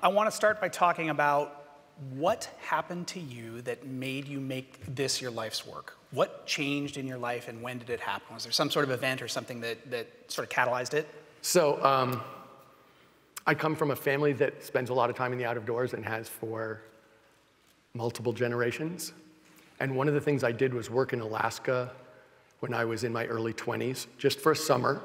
I want to start by talking about what happened to you that made you make this your life's work? What changed in your life and when did it happen? Was there some sort of event or something that sort of catalyzed it? So I come from a family that spends a lot of time in the out of doors and has for multiple generations. And one of the things I did was work in Alaska when I was in my early 20s, just for a summer.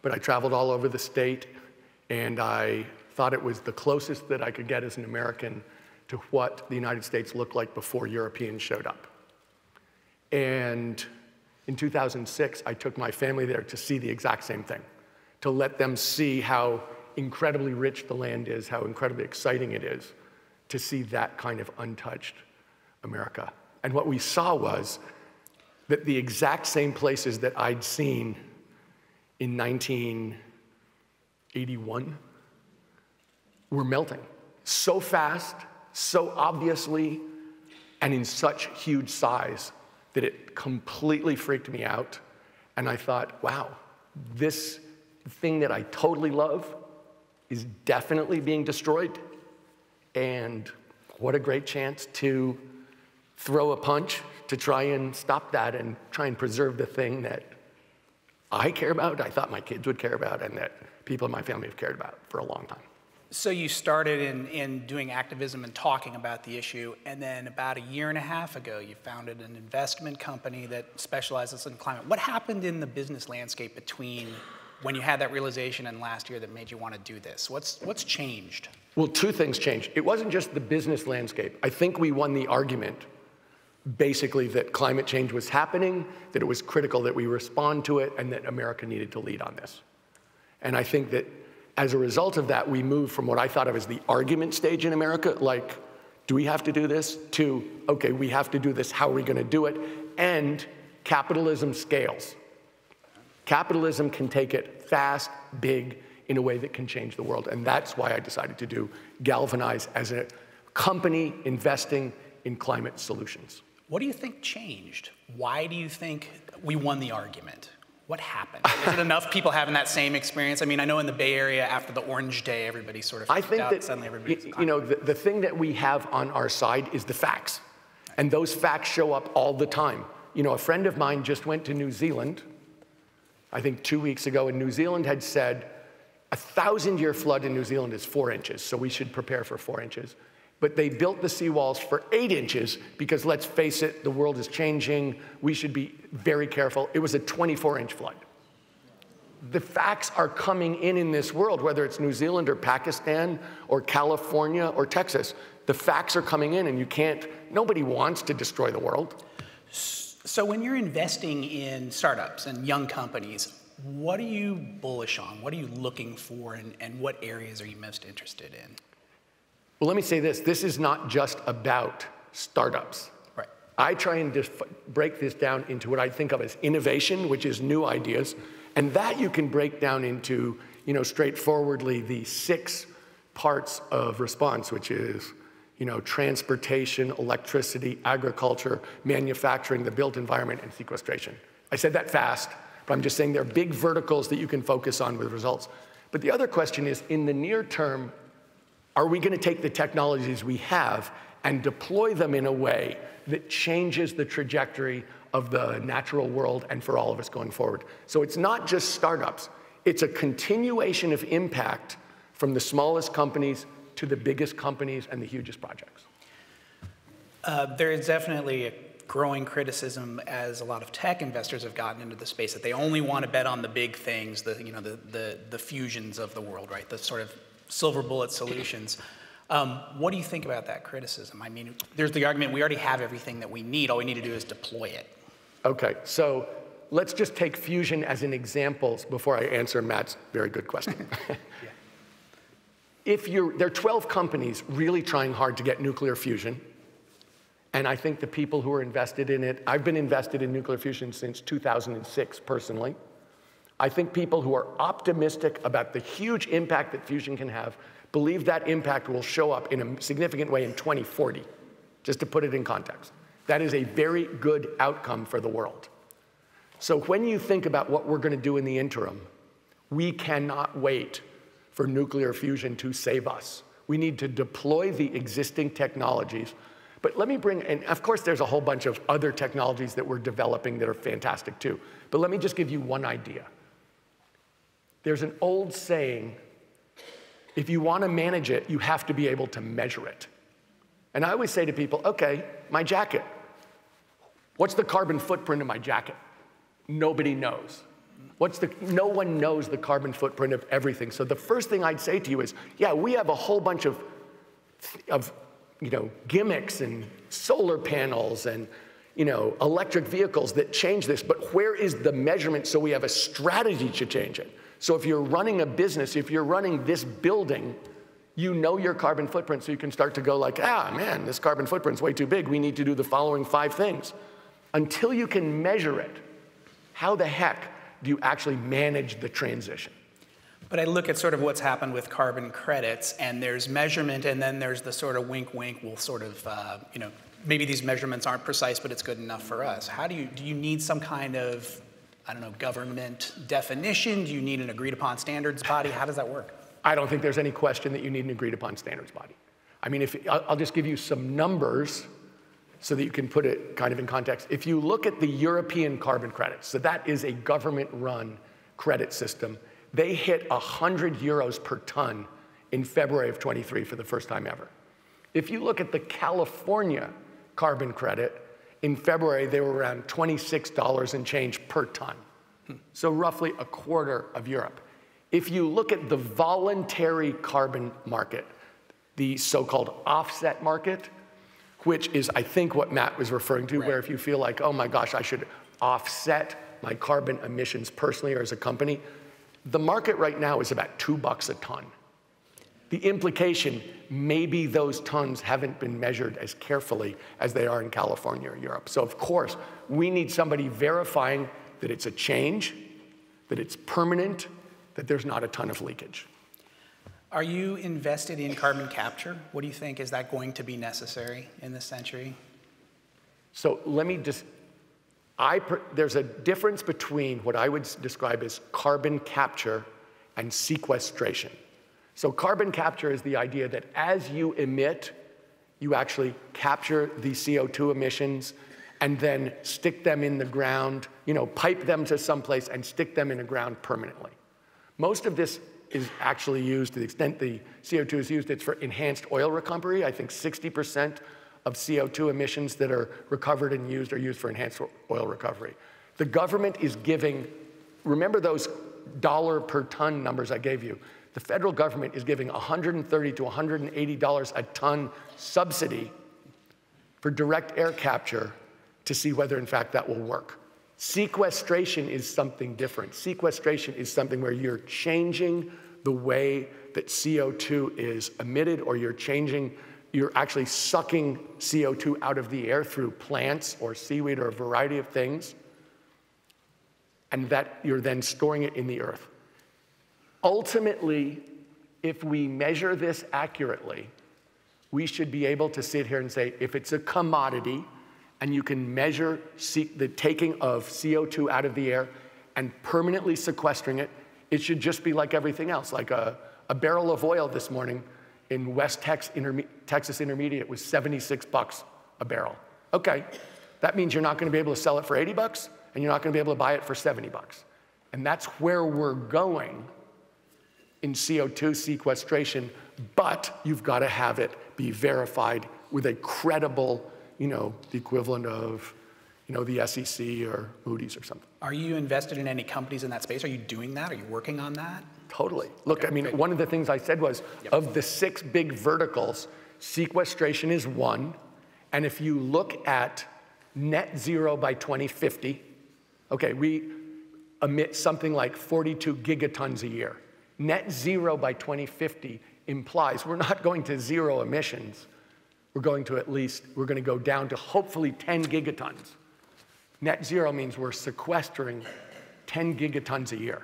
But I traveled all over the state, and I thought it was the closest that I could get as an American to what the United States looked like before Europeans showed up. And in 2006, I took my family there to see the exact same thing, to let them see how incredibly rich the land is, how incredibly exciting it is to see that kind of untouched America. And what we saw was that the exact same places that I'd seen in 1981 were melting so fast, so obviously, and in such huge size that it completely freaked me out. And I thought, wow, this thing that I totally love is definitely being destroyed. And what a great chance to throw a punch to try and stop that and try and preserve the thing that I care about, I thought my kids would care about, and that people in my family have cared about for a long time. So you started in doing activism and talking about the issue, and then about a year and a half ago, you founded an investment company that specializes in climate. What happened in the business landscape between when you had that realization and last year that made you want to do this? What's changed? Well, two things changed. It wasn't just the business landscape. I think we won the argument, basically, that climate change was happening, that it was critical that we respond to it, and that America needed to lead on this. And I think that as a result of that, we moved from what I thought of as the argument stage in America, like, do we have to do this, to, okay, we have to do this, how are we going to do it? And capitalism scales. Capitalism can take it fast, big, in a way that can change the world. And that's why I decided to do Galvanize as a company investing in climate solutions. What do you think changed? Why do you think we won the argument? What happened? Is it enough people having that same experience? I mean, I know in the Bay Area, after the Orange Day, everybody sort of freaked out. Suddenly everybody's the thing that we have on our side is the facts. And those facts show up all the time. You know, a friend of mine just went to New Zealand, I think 2 weeks ago, and New Zealand had said, a 1,000-year flood in New Zealand is 4 inches, so we should prepare for 4 inches. But they built the seawalls for 8 inches because, let's face it, the world is changing. We should be very careful. It was a 24-inch flood. The facts are coming in this world, whether it's New Zealand or Pakistan or California or Texas. The facts are coming in, and you can't, nobody wants to destroy the world. So when you're investing in startups and young companies, what are you bullish on? What are you looking for, and what areas are you most interested in? Well, let me say this. This is not just about startups. Right. I try and break this down into what I think of as innovation, which is new ideas. And that you can break down into, straightforwardly the 6 parts of response, which is, transportation, electricity, agriculture, manufacturing, the built environment, and sequestration. I said that fast, but I'm just saying there are big verticals that you can focus on with results. But the other question is, in the near term, are we going to take the technologies we have and deploy them in a way that changes the trajectory of the natural world and for all of us going forward? So it's not just startups. It's a continuation of impact from the smallest companies to the biggest companies and the hugest projects. There is definitely a growing criticism as a lot of tech investors have gotten into the space that they only want to bet on the big things, the fusions of the world, right? The sort of silver bullet solutions. What do you think about that criticism? I mean, there's the argument we already have everything that we need. All we need to do is deploy it. Okay, so let's just take fusion as an example before I answer Matt's very good question. Yeah. There are 12 companies really trying hard to get nuclear fusion. And I think the people who are invested in it, I've been invested in nuclear fusion since 2006 personally. I think people who are optimistic about the huge impact that fusion can have believe that impact will show up in a significant way in 2040, just to put it in context. That is a very good outcome for the world. So when you think about what we're going to do in the interim, we cannot wait for nuclear fusion to save us. We need to deploy the existing technologies. But let me bring, and of course there's a whole bunch of other technologies that we're developing that are fantastic too. But let me just give you one idea. There's an old saying, if you want to manage it, you have to be able to measure it. And I always say to people, okay, my jacket. What's the carbon footprint of my jacket? Nobody knows. No one knows the carbon footprint of everything. So the first thing I'd say to you is, yeah, we have a whole bunch of gimmicks and solar panels and electric vehicles that change this, but where is the measurement so we have a strategy to change it? So if you're running a business, if you're running this building, you know your carbon footprint, so you can start to go like, man, this carbon footprint's way too big. We need to do the following 5 things. Until you can measure it, how the heck do you actually manage the transition? But I look at sort of what's happened with carbon credits, and there's measurement, and then there's the sort of wink, wink. We'll sort of, maybe these measurements aren't precise, but it's good enough for us. Do you need some kind of, I don't know, government definition? Do you need an agreed upon standards body? How does that work? I don't think there's any question that you need an agreed upon standards body. I mean, I'll just give you some numbers so that you can put it kind of in context. If you look at the European carbon credits, so that is a government-run credit system, they hit 100 euros per ton in February of 23 for the first time ever. If you look at the California carbon credit, in February they were around $26 and change per ton. So roughly a quarter of Europe. If you look at the voluntary carbon market, the so-called offset market, which is, I think, what Matt was referring to, where if you feel like, oh my gosh, I should offset my carbon emissions personally or as a company, the market right now is about $2 a ton. The implication, maybe those tons haven't been measured as carefully as they are in California or Europe. So of course, we need somebody verifying that it's a change, that it's permanent, that there's not a ton of leakage. Are you invested in carbon capture? What do you think? Is that going to be necessary in this century? So let me just, there's a difference between what I would describe as carbon capture and sequestration. So carbon capture is the idea that as you emit, you actually capture the CO2 emissions and then stick them in the ground, pipe them to someplace and stick them in the ground permanently. Most of this is actually used, to the extent the CO2 is used, it's for enhanced oil recovery. I think 60% of CO2 emissions that are recovered and used are used for enhanced oil recovery. The government is giving, remember those dollar per ton numbers I gave you? The federal government is giving $130 to $180 a ton subsidy for direct air capture to see whether in fact that will work. Sequestration is something different. Sequestration is something where you're changing the way that CO2 is emitted, or you're actually sucking CO2 out of the air through plants or seaweed or a variety of things, and that you're then storing it in the earth. Ultimately, if we measure this accurately, we should be able to sit here and say, if it's a commodity, and you can measure the taking of CO2 out of the air and permanently sequestering it, it should just be like everything else. Like a barrel of oil this morning in West Texas Intermediate was $76 a barrel. Okay, that means you're not going to be able to sell it for $80, and you're not going to be able to buy it for $70. And that's where we're going in CO2 sequestration, but you've got to have it be verified with a credible, the equivalent of, the SEC or Moody's or something. Are you invested in any companies in that space? Are you doing that? Are you working on that? Totally. Look, one of the things I said was, of the 6 big verticals, sequestration is one. And if you look at net zero by 2050, okay, we emit something like 42 gigatons a year. Net zero by 2050 implies we're not going to zero emissions. We're going to go down to hopefully 10 gigatons. Net zero means we're sequestering 10 gigatons a year.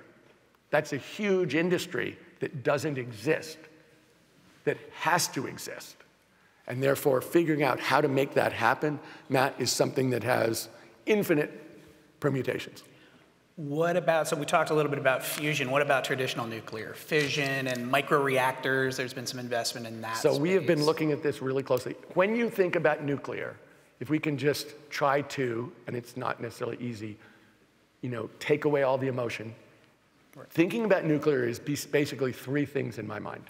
That's a huge industry that doesn't exist, that has to exist. And therefore, figuring out how to make that happen, Matt, is something that has infinite permutations. What about, so we talked a little bit about fusion. What about traditional nuclear? Fission and microreactors, there's been some investment in that So we have been space. looking at this really closely. When you think about nuclear, if we can just try to, and it's not necessarily easy, take away all the emotion. Right. Thinking about nuclear is basically three things in my mind: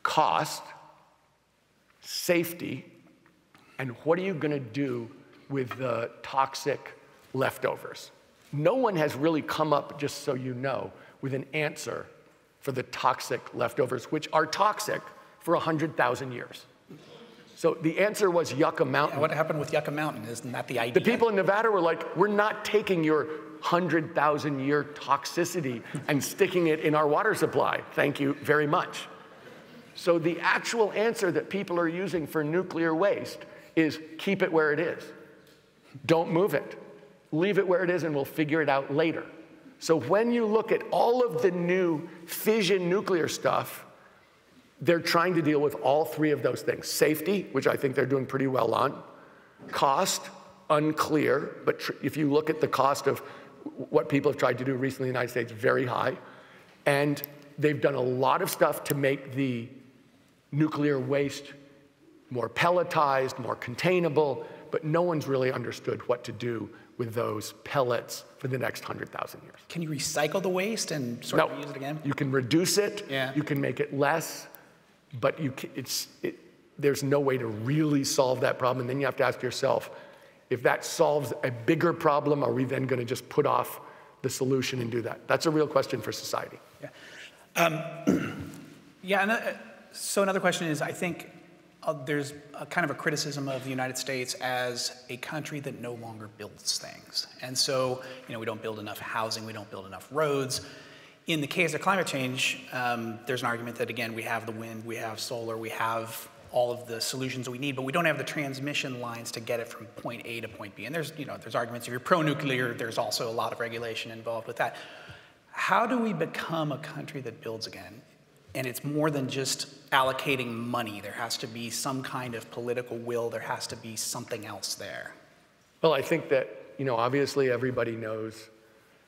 cost, safety, and what are you going to do with the toxic leftovers? No one has really come up, just so you know, with an answer for the toxic leftovers, which are toxic for 100,000 years. So the answer was Yucca Mountain. Yeah, what happened with Yucca Mountain? Isn't that the idea? The people in Nevada were like, we're not taking your 100,000-year toxicity and sticking it in our water supply. Thank you very much. So the actual answer that people are using for nuclear waste is keep it where it is. Don't move it. Leave it where it is and we'll figure it out later. So when you look at all of the new fission nuclear stuff, they're trying to deal with all three of those things. Safety, which I think they're doing pretty well on. Cost, unclear, but if you look at the cost of what people have tried to do recently in the United States, very high. And they've done a lot of stuff to make the nuclear waste more pelletized, more containable, but no one's really understood what to do with those pellets for the next 100,000 years. Can you recycle the waste and sort of use it again? You can reduce it, yeah. You can make it less, but there's no way to really solve that problem. And then you have to ask yourself, if that solves a bigger problem, are we then going to just put off the solution and do that? That's a real question for society. Yeah. So another question is, I think there's a kind of a criticism of the United States as a country that no longer builds things. And so, we don't build enough housing, we don't build enough roads. In the case of climate change, there's an argument that, again, we have the wind, we have solar, we have all of the solutions we need, but we don't have the transmission lines to get it from point A to point B. And there's arguments, if you're pro-nuclear, there's also a lot of regulation involved with that. How do we become a country that builds again? And it's more than just allocating money. There has to be some kind of political will. There has to be something else there. Well, I think that, obviously everybody knows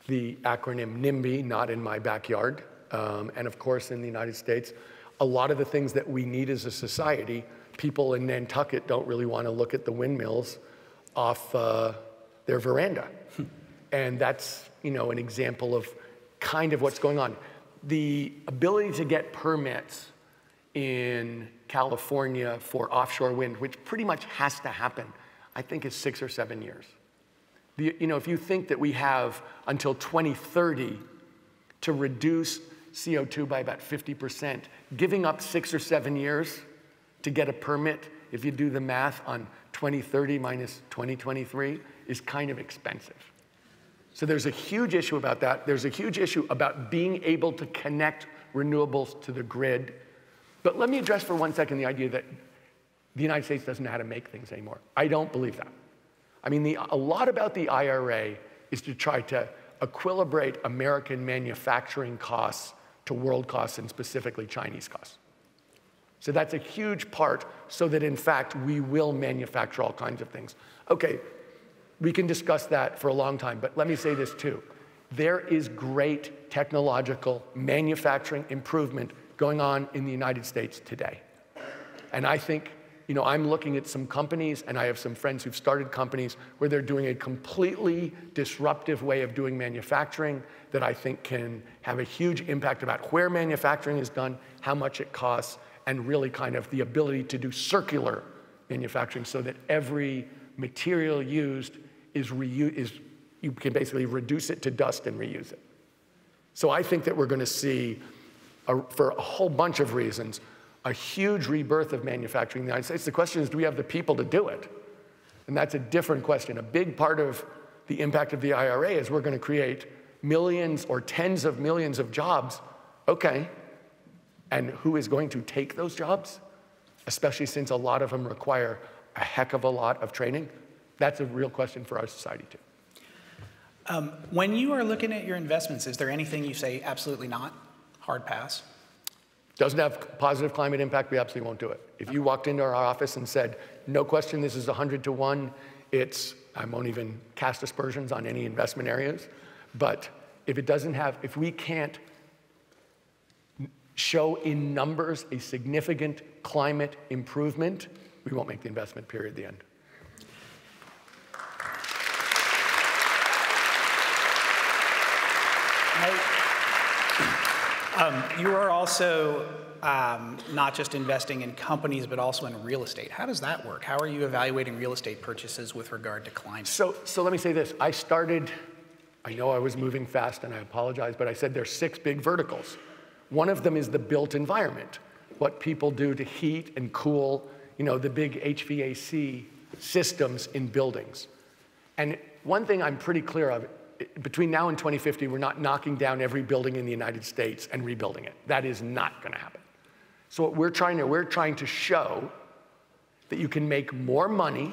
the acronym NIMBY, not in my backyard. And of course, in the United States, a lot of the things that we need as a society, people in Nantucket don't really want to look at the windmills off their veranda. And that's, an example of kind of what's going on. The ability to get permits in California for offshore wind, which pretty much has to happen, I think is 6 or 7 years. If you think that we have until 2030 to reduce CO2 by about 50%, giving up 6 or 7 years to get a permit, if you do the math on 2030 minus 2023, is kind of expensive. So there's a huge issue about that. There's a huge issue about being able to connect renewables to the grid. But let me address for 1 second the idea that the United States doesn't know how to make things anymore. I don't believe that. I mean, a lot about the IRA is to try to equilibrate American manufacturing costs to world costs and specifically Chinese costs. So that's a huge part so that, in fact, we will manufacture all kinds of things. Okay. We can discuss that for a long time, but let me say this too. There is great technological manufacturing improvement going on in the United States today. And I think, I'm looking at some companies, and I have some friends who've started companies where they're doing a completely disruptive way of doing manufacturing that I think can have a huge impact about where manufacturing is done, how much it costs, and really kind of the ability to do circular manufacturing so that every material used you can basically reduce it to dust and reuse it. So I think that we're going to see, for a whole bunch of reasons, a huge rebirth of manufacturing in the United States. The question is, do we have the people to do it? And that's a different question. A big part of the impact of the IRA is we're going to create millions or tens of millions of jobs. Okay, and who is going to take those jobs? Especially since a lot of them require a heck of a lot of training. That's a real question for our society, too. When you are looking at your investments, is there anything you say absolutely not? Hard pass? Doesn't have positive climate impact, we absolutely won't do it. If you walked into our office and said, no question, this is 100 to 1, I won't even cast aspersions on any investment areas, but if we can't show in numbers a significant climate improvement, we won't make the investment, period, at the end. You are also not just investing in companies, but also in real estate. How does that work? How are you evaluating real estate purchases with regard to climate? So let me say this. I know I was moving fast and I apologize, but I said there's 6 big verticals. One of them is the built environment, what people do to heat and cool, the big HVAC systems in buildings. And one thing I'm pretty clear of, between now and 2050, we're not knocking down every building in the United States and rebuilding it. That is not going to happen. So what we're trying to show that you can make more money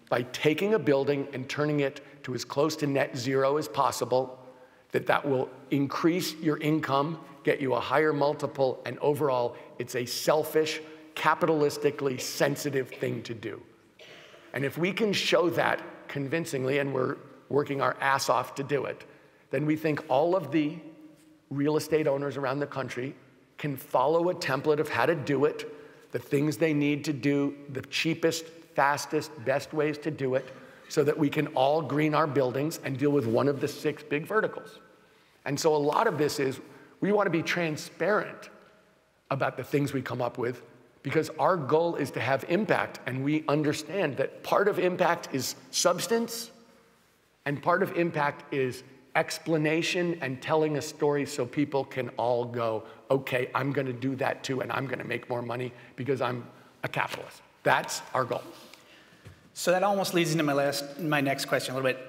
by taking a building and turning it to as close to net zero as possible, that will increase your income, get you a higher multiple, and overall, it's a selfish, capitalistically sensitive thing to do. And if we can show that convincingly, and we're working our ass off to do it, then we think all of the real estate owners around the country can follow a template of how to do it, the things they need to do, the cheapest, fastest, best ways to do it, so that we can all green our buildings and deal with one of the 6 big verticals. And so a lot of this is, we want to be transparent about the things we come up with, because our goal is to have impact, and we understand that part of impact is substance, and part of impact is explanation and telling a story so people can all go, okay, I'm going to do that too, and I'm going to make more money because I'm a capitalist. That's our goal. So that almost leads into my next question a little bit.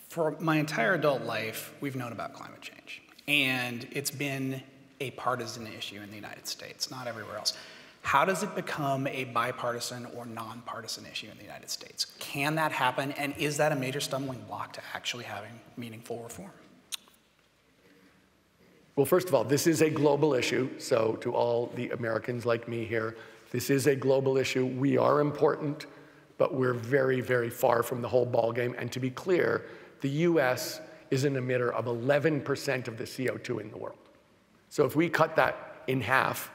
For my entire adult life, we've known about climate change, and it's been a partisan issue in the United States, not everywhere else. How does it become a bipartisan or nonpartisan issue in the United States? Can that happen, and is that a major stumbling block to actually having meaningful reform? Well, first of all, this is a global issue, so to all the Americans like me here, this is a global issue. We are important, but we're very, very far from the whole ballgame. And to be clear, the US is an emitter of 11% of the CO2 in the world. So if we cut that in half,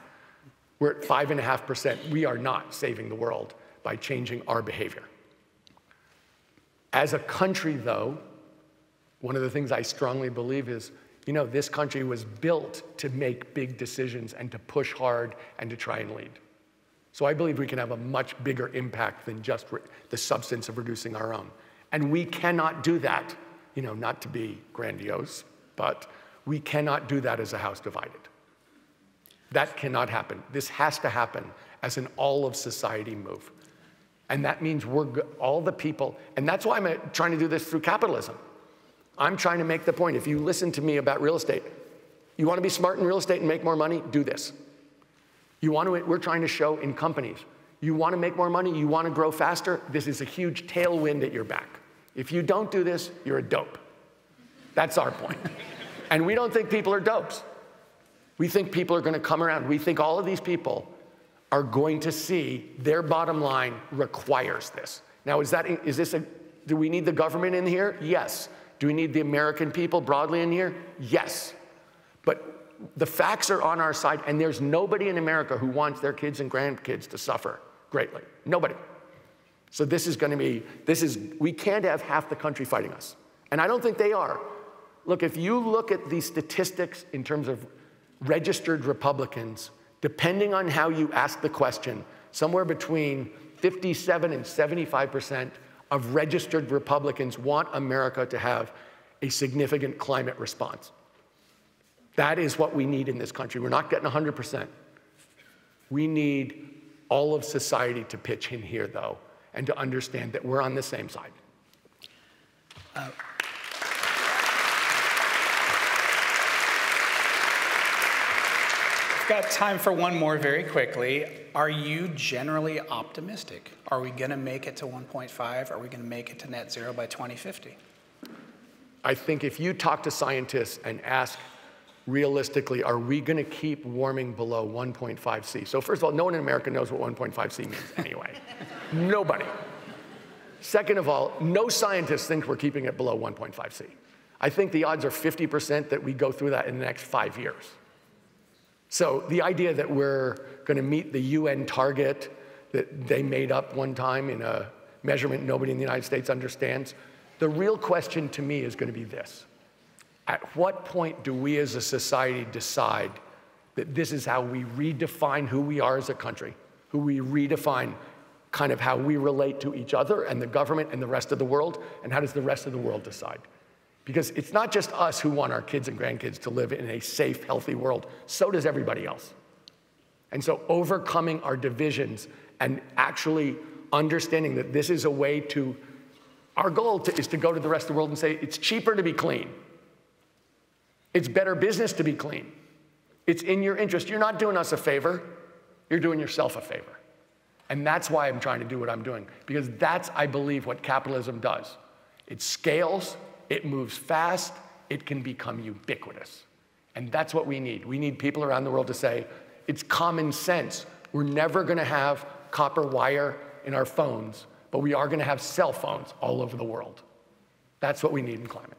we're at 5.5%. We are not saving the world by changing our behavior. As a country, though, one of the things I strongly believe is, this country was built to make big decisions and to push hard and to try and lead. So I believe we can have a much bigger impact than just the substance of reducing our own. And we cannot do that, not to be grandiose, but we cannot do that as a house divided. That cannot happen. This has to happen as an all-of-society move. And that means all the people, and that's why I'm trying to do this through capitalism. I'm trying to make the point, if you listen to me about real estate, you want to be smart in real estate and make more money, do this. We're trying to show in companies, you want to make more money, you want to grow faster, this is a huge tailwind at your back. If you don't do this, you're a dope. That's our point. And we don't think people are dopes. We think people are going to come around. We think all of these people are going to see their bottom line requires this. Now, do we need the government in here? Yes. Do we need the American people broadly in here? Yes. But the facts are on our side, and there's nobody in America who wants their kids and grandkids to suffer greatly. Nobody. So we can't have half the country fighting us. And I don't think they are. Look, if you look at the statistics in terms of registered Republicans, depending on how you ask the question, somewhere between 57 and 75% of registered Republicans want America to have a significant climate response. That is what we need in this country. We're not getting 100%. We need all of society to pitch in here, though, and to understand that we're on the same side. Got time for one more very quickly. Are you generally optimistic? Are we going to make it to 1.5? Are we going to make it to net zero by 2050? I think if you talk to scientists and ask realistically, are we going to keep warming below 1.5 C? So first of all, no one in America knows what 1.5 C means anyway. Nobody. Second of all, no scientist thinks we're keeping it below 1.5 C. I think the odds are 50% that we go through that in the next 5 years. So the idea that we're going to meet the UN target that they made up one time in a measurement nobody in the United States understands, the real question to me is going to be this. At what point do we as a society decide that this is how we redefine who we are as a country, who we redefine kind of how we relate to each other and the government and the rest of the world, and how does the rest of the world decide? Because it's not just us who want our kids and grandkids to live in a safe, healthy world. So does everybody else. And so overcoming our divisions and actually understanding that this is a way to, our goal is to go to the rest of the world and say, it's cheaper to be clean. It's better business to be clean. It's in your interest. You're not doing us a favor. You're doing yourself a favor. And that's why I'm trying to do what I'm doing. Because that's, I believe, what capitalism does. It scales. It moves fast, it can become ubiquitous. And that's what we need. We need people around the world to say, it's common sense. We're never gonna have copper wire in our phones, but we are gonna have cell phones all over the world. That's what we need in climate.